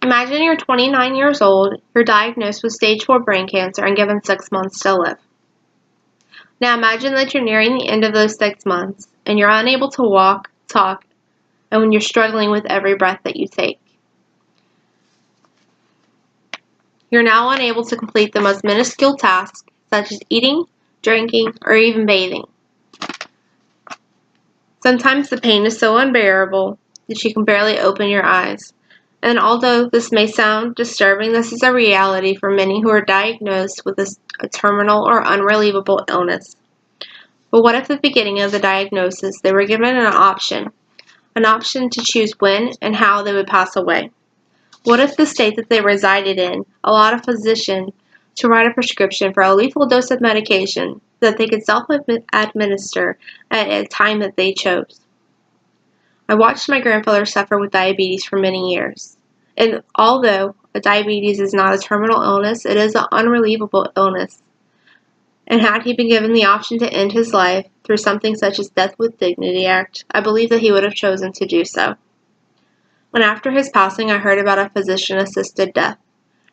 Imagine you're 29 years old, you're diagnosed with stage 4 brain cancer and given 6 months to live. Now imagine that you're nearing the end of those 6 months and you're unable to walk, talk, and when you're struggling with every breath that you take. You're now unable to complete the most minuscule tasks such as eating, drinking, or even bathing. Sometimes the pain is so unbearable that you can barely open your eyes. And although this may sound disturbing, this is a reality for many who are diagnosed with a terminal or unrelievable illness. But what if at the beginning of the diagnosis they were given an option to choose when and how they would pass away? What if the state that they resided in allowed a physician to write a prescription for a lethal dose of medication that they could self-administer at a time that they chose? I watched my grandfather suffer with diabetes for many years. And although diabetes is not a terminal illness, it is an unrelievable illness. And had he been given the option to end his life through something such as Death with Dignity Act, I believe that he would have chosen to do so. When after his passing, I heard about a physician-assisted death,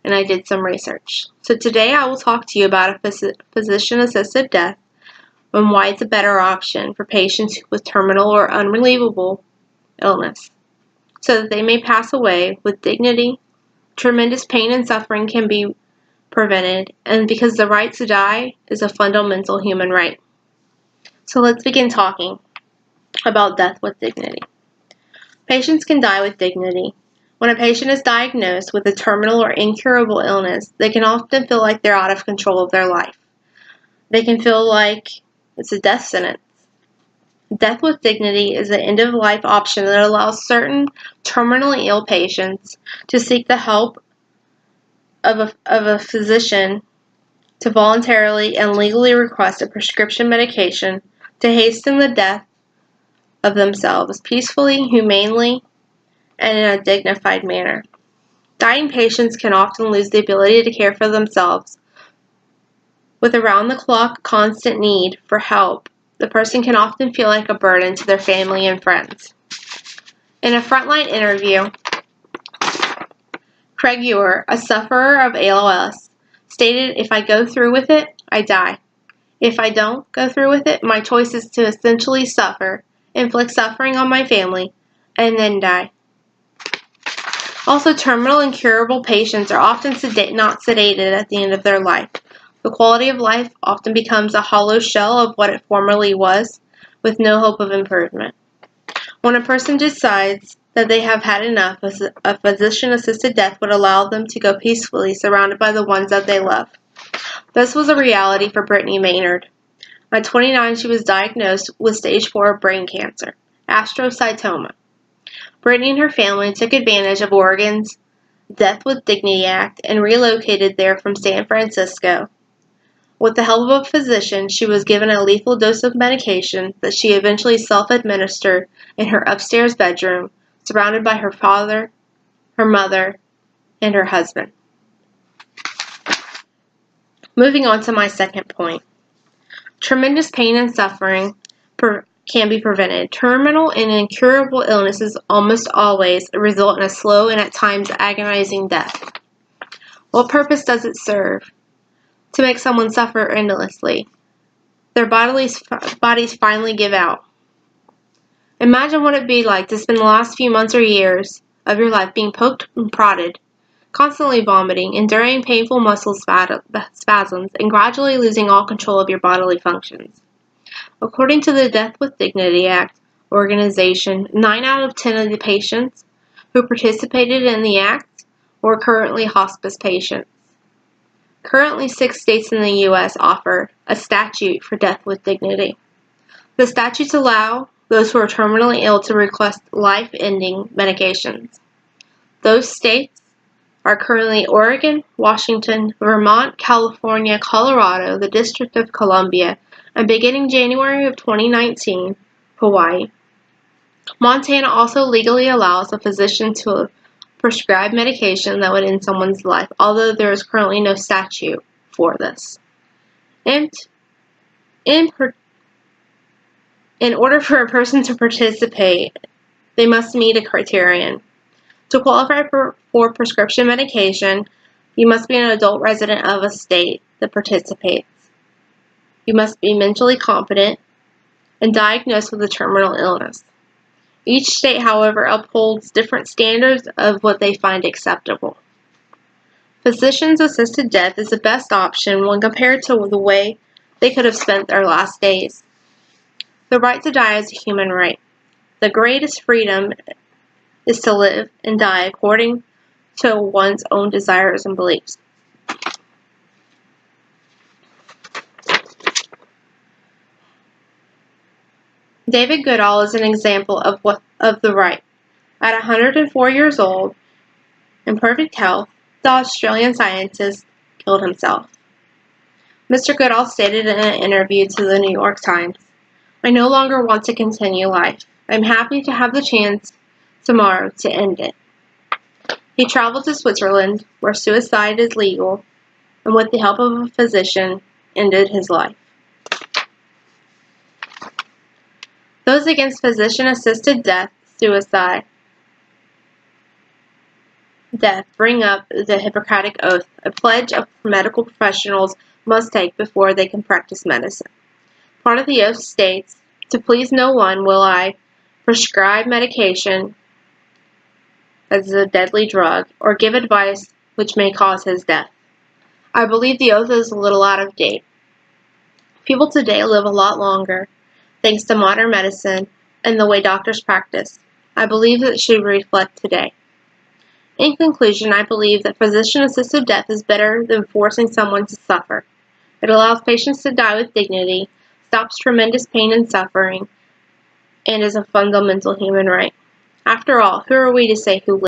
and I did some research. So today I will talk to you about a physician-assisted death and why it's a better option for patients with terminal or unrelievable illness, so that they may pass away with dignity. Tremendous pain and suffering can be prevented, and because the right to die is a fundamental human right. So let's begin talking about death with dignity. Patients can die with dignity. When a patient is diagnosed with a terminal or incurable illness, they can often feel like they're out of control of their life. They can feel like it's a death sentence. Death with dignity is an end-of-life option that allows certain terminally ill patients to seek the help of a physician to voluntarily and legally request a prescription medication to hasten the death of themselves peacefully, humanely, and in a dignified manner. Dying patients can often lose the ability to care for themselves. With around-the-clock constant need for help, the person can often feel like a burden to their family and friends. In a Frontline interview, Craig Ewer, a sufferer of ALS, stated, "If I go through with it, I die. If I don't go through with it, my choice is to essentially suffer, inflict suffering on my family, and then die." Also, terminal and curable patients are often not sedated at the end of their life. The quality of life often becomes a hollow shell of what it formerly was, with no hope of improvement. When a person decides that they have had enough, a physician-assisted death would allow them to go peacefully, surrounded by the ones that they love. This was a reality for Brittany Maynard. At 29, she was diagnosed with stage 4 brain cancer, astrocytoma. Brittany and her family took advantage of Oregon's Death with Dignity Act and relocated there from San Francisco. With the help of a physician, she was given a lethal dose of medication that she eventually self-administered in her upstairs bedroom, surrounded by her father, her mother, and her husband. Moving on to my second point. Tremendous pain and suffering can be prevented. Terminal and incurable illnesses almost always result in a slow and at times agonizing death. What purpose does it serve? To make someone suffer endlessly. Their bodies finally give out. Imagine what it'd be like to spend the last few months or years of your life being poked and prodded, constantly vomiting, enduring painful muscle spasms, and gradually losing all control of your bodily functions. According to the Death with Dignity Act organization, 9 out of 10 of the patients who participated in the act were currently hospice patients. Currently, 6 states in the U.S. offer a statute for death with dignity. The statutes allow those who are terminally ill to request life-ending medications. Those states are currently Oregon, Washington, Vermont, California, Colorado, the District of Columbia, and beginning January of 2019, Hawaii. Montana also legally allows a physician to prescribe medication that would end someone's life, although there is currently no statute for this. And in order for a person to participate, they must meet a criterion. To qualify for prescription medication, you must be an adult resident of a state that participates. You must be mentally competent and diagnosed with a terminal illness. Each state, however, upholds different standards of what they find acceptable. Physician-assisted death is the best option when compared to the way they could have spent their last days. The right to die is a human right. The greatest freedom is to live and die according to one's own desires and beliefs. David Goodall is an example of the right. At 104 years old, in perfect health, the Australian scientist killed himself. Mr. Goodall stated in an interview to the New York Times, "I no longer want to continue life. I'm happy to have the chance tomorrow to end it." He traveled to Switzerland, where suicide is legal, and with the help of a physician, ended his life. Those against physician-assisted death bring up the Hippocratic Oath, a pledge of medical professionals must take before they can practice medicine. Part of the oath states, "To please no one will I prescribe medication as a deadly drug or give advice which may cause his death." I believe the oath is a little out of date. People today live a lot longer, thanks to modern medicine and the way doctors practice. I believe it should reflect today. In conclusion, I believe that physician-assisted death is better than forcing someone to suffer. It allows patients to die with dignity, stops tremendous pain and suffering, and is a fundamental human right. After all, who are we to say who lives